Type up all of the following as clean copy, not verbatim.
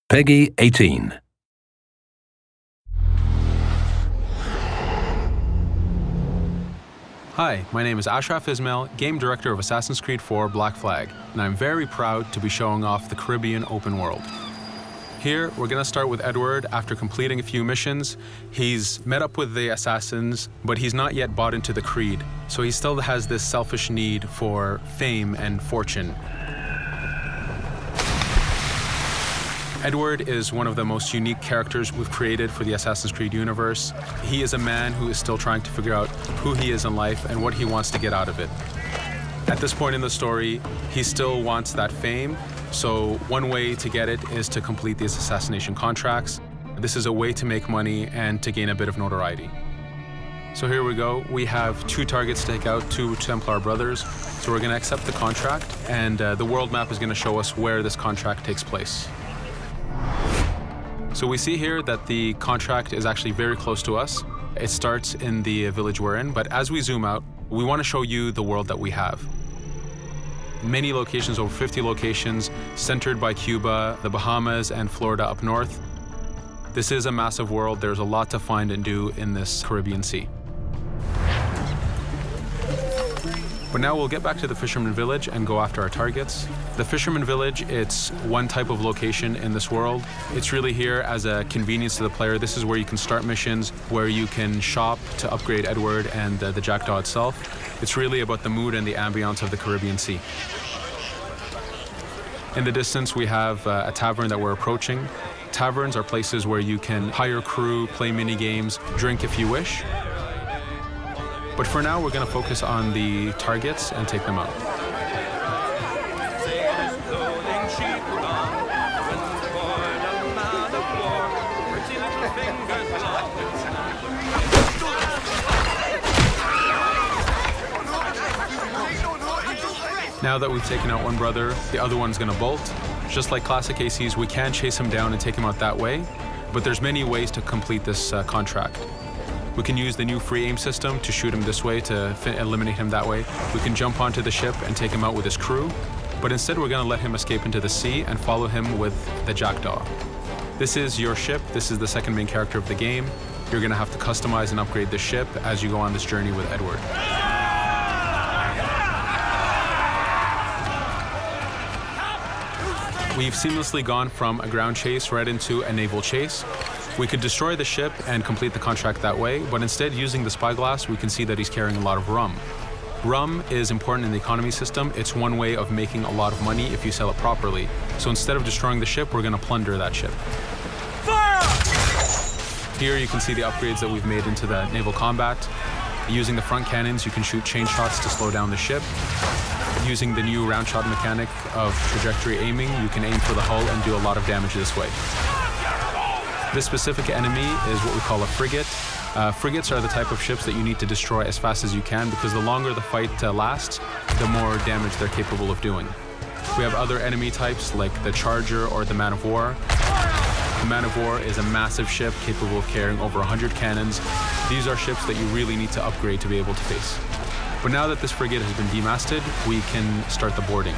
Peggy 18. Hi, my name is Ashraf Ismail, Game Director of Assassin's Creed 4 Black Flag, and I'm very proud to be showing off the Caribbean open world. Here, we're going to start with Edward. After completing a few missions, he's met up with the assassins, but he's not yet bought into the creed, so he still has this selfish need for fame and fortune. Edward is one of the most unique characters we've created for the Assassin's Creed universe. He is a man who is still trying to figure out who he is in life and what he wants to get out of it. At this point in the story, he still wants that fame, so one way to get it is to complete these assassination contracts. This is a way to make money and to gain a bit of notoriety. So here we go. We have 2 targets to take out, 2 Templar brothers. So we're going to accept the contract, and the world map is going to show us where this contract takes place. So we see here that the contract is actually very close to us. It starts in the village we're in, but as we zoom out, we want to show you the world that we have. Many locations, over 50 locations, centered by Cuba, the Bahamas, and Florida up north. This is a massive world. There's a lot to find and do in this Caribbean Sea. But now we'll get back to the Fisherman Village and go after our targets. The Fisherman Village, it's one type of location in this world. It's really here as a convenience to the player. This is where you can start missions, where you can shop to upgrade Edward and the Jackdaw itself. It's really about the mood and the ambiance of the Caribbean Sea. In the distance, we have a tavern that we're approaching. Taverns are places where you can hire crew, play mini games, drink if you wish. But for now, we're going to focus on the targets and take them out. Now that we've taken out one brother, the other one's going to bolt. Just like classic ACs, we can chase him down and take him out that way, but there's many ways to complete this contract. We can use the new free aim system to shoot him this way, to eliminate him that way. We can jump onto the ship and take him out with his crew, but instead we're going to let him escape into the sea and follow him with the Jackdaw. This is your ship. This is the second main character of the game. You're going to have to customize and upgrade the ship as you go on this journey with Edward. We've seamlessly gone from a ground chase right into a naval chase. We could destroy the ship and complete the contract that way, but instead, using the spyglass, we can see that he's carrying a lot of rum. Rum is important in the economy system. It's one way of making a lot of money if you sell it properly. So instead of destroying the ship, we're going to plunder that ship. Fire! Here you can see the upgrades that we've made into the naval combat. Using the front cannons, you can shoot chain shots to slow down the ship. Using the new round shot mechanic of trajectory aiming, you can aim for the hull and do a lot of damage this way. This specific enemy is what we call a frigate. Frigates are the type of ships that you need to destroy as fast as you can, because the longer the fight lasts, the more damage they're capable of doing. We have other enemy types like the Charger or the Man of War. The Man of War is a massive ship capable of carrying over 100 cannons. These are ships that you really need to upgrade to be able to face. But now that this frigate has been demasted, we can start the boarding.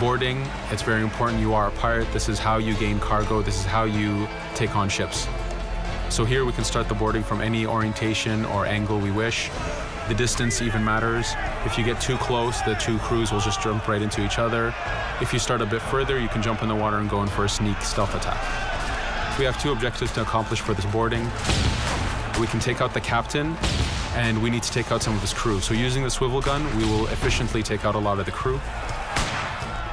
Boarding, it's very important. You are a pirate. This is how you gain cargo. This is how you take on ships. So here we can start the boarding from any orientation or angle we wish. The distance even matters. If you get too close, the 2 crews will just jump right into each other. If you start a bit further, you can jump in the water and go in for a sneak stealth attack. We have 2 objectives to accomplish for this boarding. We can take out the captain, and we need to take out some of his crew. So using the swivel gun, we will efficiently take out a lot of the crew.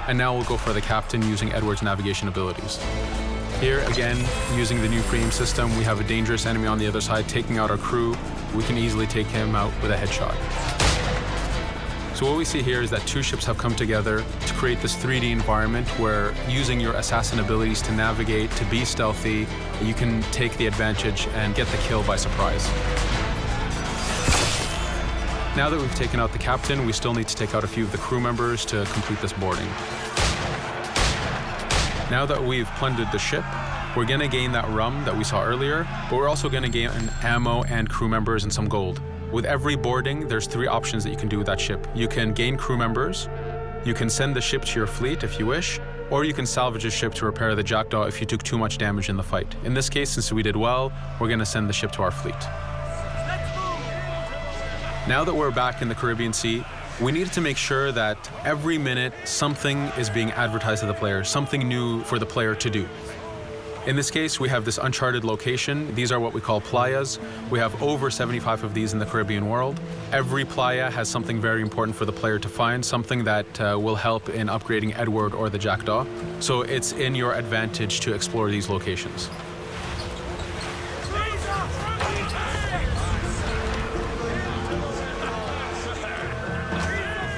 And now we'll go for the captain using Edward's navigation abilities. Here, again, using the new free aim system, we have a dangerous enemy on the other side taking out our crew. We can easily take him out with a headshot. So what we see here is that 2 ships have come together to create this 3D environment where, using your assassin abilities to navigate, to be stealthy, you can take the advantage and get the kill by surprise. Now that we've taken out the captain, we still need to take out a few of the crew members to complete this boarding. Now that we've plundered the ship, we're going to gain that rum that we saw earlier, but we're also going to gain ammo and crew members and some gold. With every boarding, there's 3 options that you can do with that ship. You can gain crew members, you can send the ship to your fleet if you wish, or you can salvage a ship to repair the Jackdaw if you took too much damage in the fight. In this case, since we did well, we're going to send the ship to our fleet. Now that we're back in the Caribbean Sea, we needed to make sure that every minute something is being advertised to the player, something new for the player to do. In this case, we have this uncharted location. These are what we call playas. We have over 75 of these in the Caribbean world. Every playa has something very important for the player to find, something that will help in upgrading Edward or the Jackdaw. So it's in your advantage to explore these locations.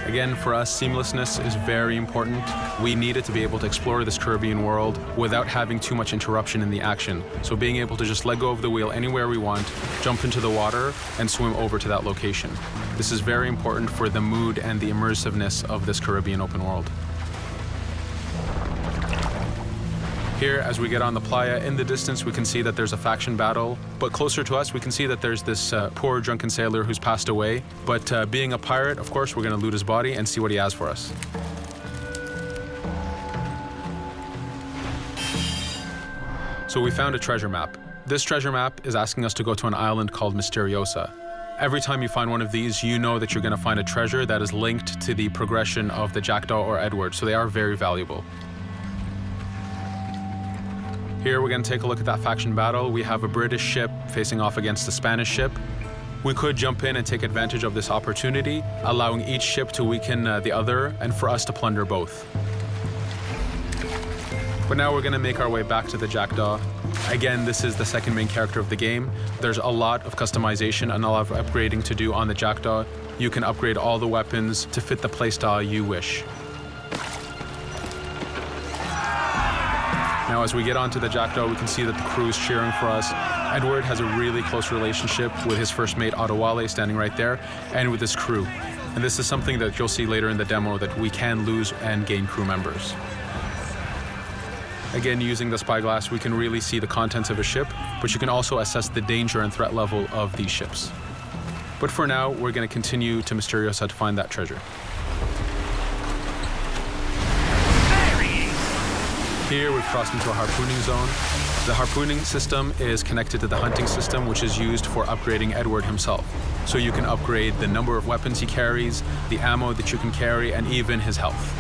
Again, for us, seamlessness is very important. We needed to be able to explore this Caribbean world without having too much interruption in the action. So being able to just let go of the wheel anywhere we want, jump into the water, and swim over to that location. This is very important for the mood and the immersiveness of this Caribbean open world. Here, as we get on the playa, in the distance we can see that there's a faction battle, but closer to us we can see that there's this poor drunken sailor who's passed away. But being a pirate, of course, we're going to loot his body and see what he has for us. So we found a treasure map. This treasure map is asking us to go to an island called Misteriosa. Every time you find one of these, you know that you're going to find a treasure that is linked to the progression of the Jackdaw or Edward, so they are very valuable. Here we're going to take a look at that faction battle. We have a British ship facing off against a Spanish ship. We could jump in and take advantage of this opportunity, allowing each ship to weaken the other and for us to plunder both. But now we're going to make our way back to the Jackdaw. Again, this is the second main character of the game. There's a lot of customization and a lot of upgrading to do on the Jackdaw. You can upgrade all the weapons to fit the playstyle you wish. Now, as we get onto the Jackdaw, we can see that the crew is cheering for us. Edward has a really close relationship with his first mate, Adewale, standing right there, and with his crew. And this is something that you'll see later in the demo, that we can lose and gain crew members. Again, using the spyglass, we can really see the contents of a ship, but you can also assess the danger and threat level of these ships. But for now, we're going to continue to Misteriosa to find that treasure. Here we've crossed into a harpooning zone. The harpooning system is connected to the hunting system, which is used for upgrading Edward himself. So you can upgrade the number of weapons he carries, the ammo that you can carry, and even his health.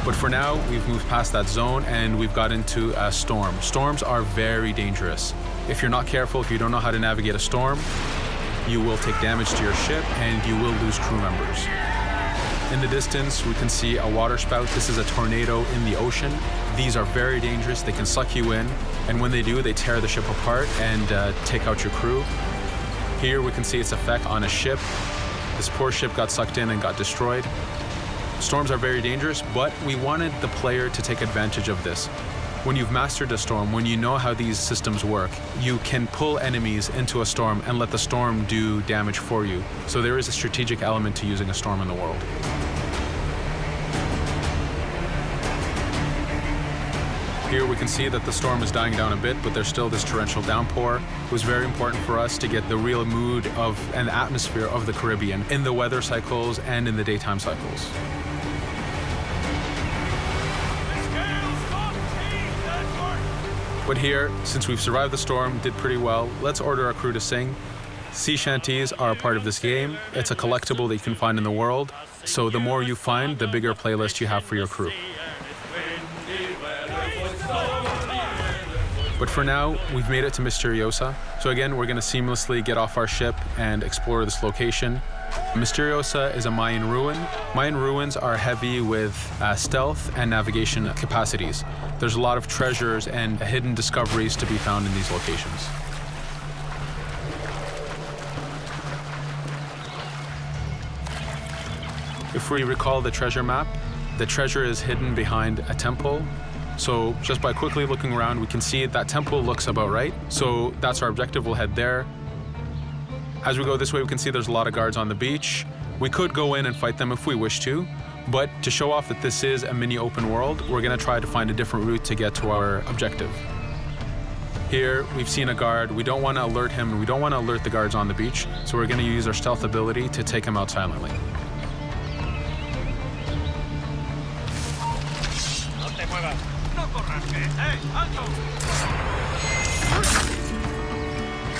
But for now, we've moved past that zone and we've got into a storm. Storms are very dangerous. If you're not careful, if you don't know how to navigate a storm, you will take damage to your ship and you will lose crew members. In the distance, we can see a water spout. This is a tornado in the ocean. These are very dangerous. They can suck you in, and when they do, they tear the ship apart and take out your crew. Here we can see its effect on a ship. This poor ship got sucked in and got destroyed. Storms are very dangerous, but we wanted the player to take advantage of this. When you've mastered a storm, when you know how these systems work, you can pull enemies into a storm and let the storm do damage for you. So there is a strategic element to using a storm in the world. Here we can see that the storm is dying down a bit, but there's still this torrential downpour. It was very important for us to get the real mood of and the atmosphere of the Caribbean in the weather cycles and in the daytime cycles. But here, since we've survived the storm, did pretty well, let's order our crew to sing. Sea shanties are a part of this game. It's a collectible that you can find in the world. So the more you find, the bigger playlist you have for your crew. But for now, we've made it to Misteriosa. So again, we're going to seamlessly get off our ship and explore this location. Misteriosa is a Mayan ruin. Mayan ruins are heavy with stealth and navigation capacities. There's a lot of treasures and hidden discoveries to be found in these locations. If we recall the treasure map, the treasure is hidden behind a temple. So just by quickly looking around, we can see that temple looks about right. So that's our objective, we'll head there. As we go this way, we can see there's a lot of guards on the beach. We could go in and fight them if we wish to, but to show off that this is a mini open world, we're gonna try to find a different route to get to our objective. Here, we've seen a guard. We don't wanna alert him, and we don't wanna alert the guards on the beach, so we're gonna use our stealth ability to take him out silently.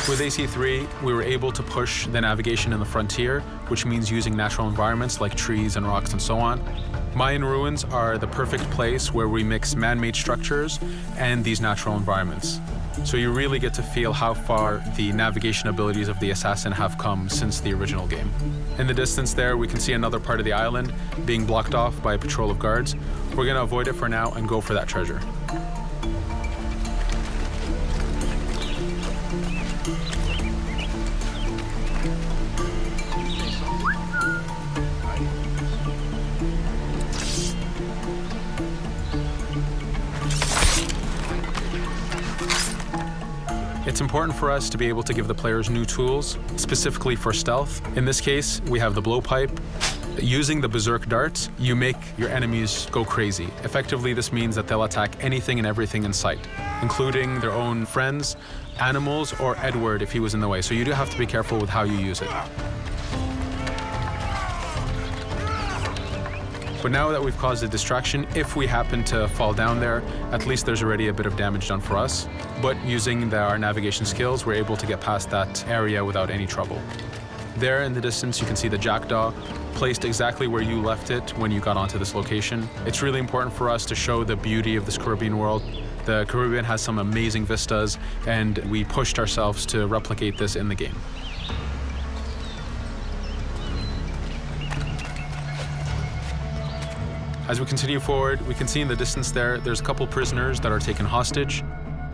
With AC3, we were able to push the navigation in the frontier, which means using natural environments like trees and rocks and so on. Mayan ruins are the perfect place where we mix man-made structures and these natural environments. So you really get to feel how far the navigation abilities of the assassin have come since the original game. In the distance there, we can see another part of the island being blocked off by a patrol of guards. We're going to avoid it for now and go for that treasure. It's important for us to be able to give the players new tools, specifically for stealth. In this case, we have the blowpipe. Using the berserk darts, you make your enemies go crazy. Effectively, this means that they'll attack anything and everything in sight, including their own friends, animals, or Edward if he was in the way. So you do have to be careful with how you use it. But now that we've caused a distraction, if we happen to fall down there, at least there's already a bit of damage done for us. But using our navigation skills, we're able to get past that area without any trouble. There in the distance, you can see the jackdaw placed exactly where you left it when you got onto this location. It's really important for us to show the beauty of this Caribbean world. The Caribbean has some amazing vistas, and we pushed ourselves to replicate this in the game. As we continue forward, we can see in the distance there's a couple prisoners that are taken hostage.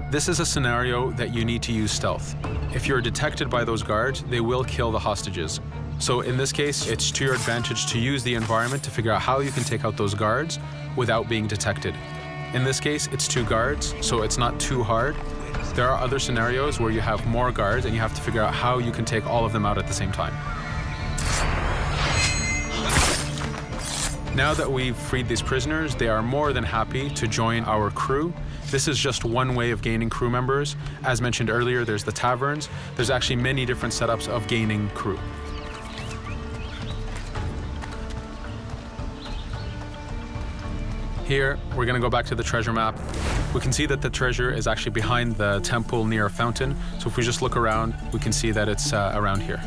This is a scenario that you need to use stealth. If you're detected by those guards, they will kill the hostages. So in this case, it's to your advantage to use the environment to figure out how you can take out those guards without being detected. In this case, it's 2 guards, so it's not too hard. There are other scenarios where you have more guards and you have to figure out how you can take all of them out at the same time. Now that we've freed these prisoners, they are more than happy to join our crew. This is just one way of gaining crew members. As mentioned earlier, there's the taverns. There's actually many different setups of gaining crew. Here, we're going to go back to the treasure map. We can see that the treasure is actually behind the temple near a fountain. So if we just look around, we can see that it's around here.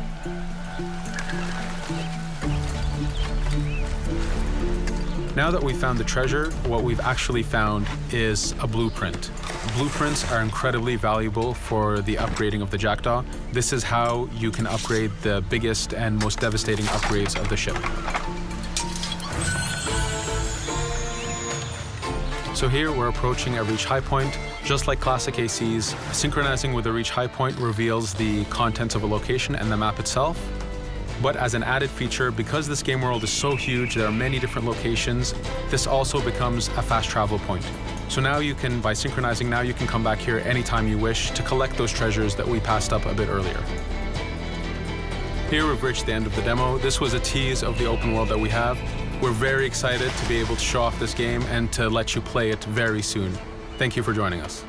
Now that we've found the treasure, what we've actually found is a blueprint. Blueprints are incredibly valuable for the upgrading of the jackdaw. This is how you can upgrade the biggest and most devastating upgrades of the ship. So here we're approaching a reach high point. Just like classic ACs, synchronizing with a reach high point reveals the contents of a location and the map itself. But as an added feature, because this game world is so huge, there are many different locations, this also becomes a fast travel point. So now you can, by synchronizing, now you can come back here anytime you wish to collect those treasures that we passed up a bit earlier. Here we've reached the end of the demo. This was a tease of the open world that we have. We're very excited to be able to show off this game and to let you play it very soon. Thank you for joining us.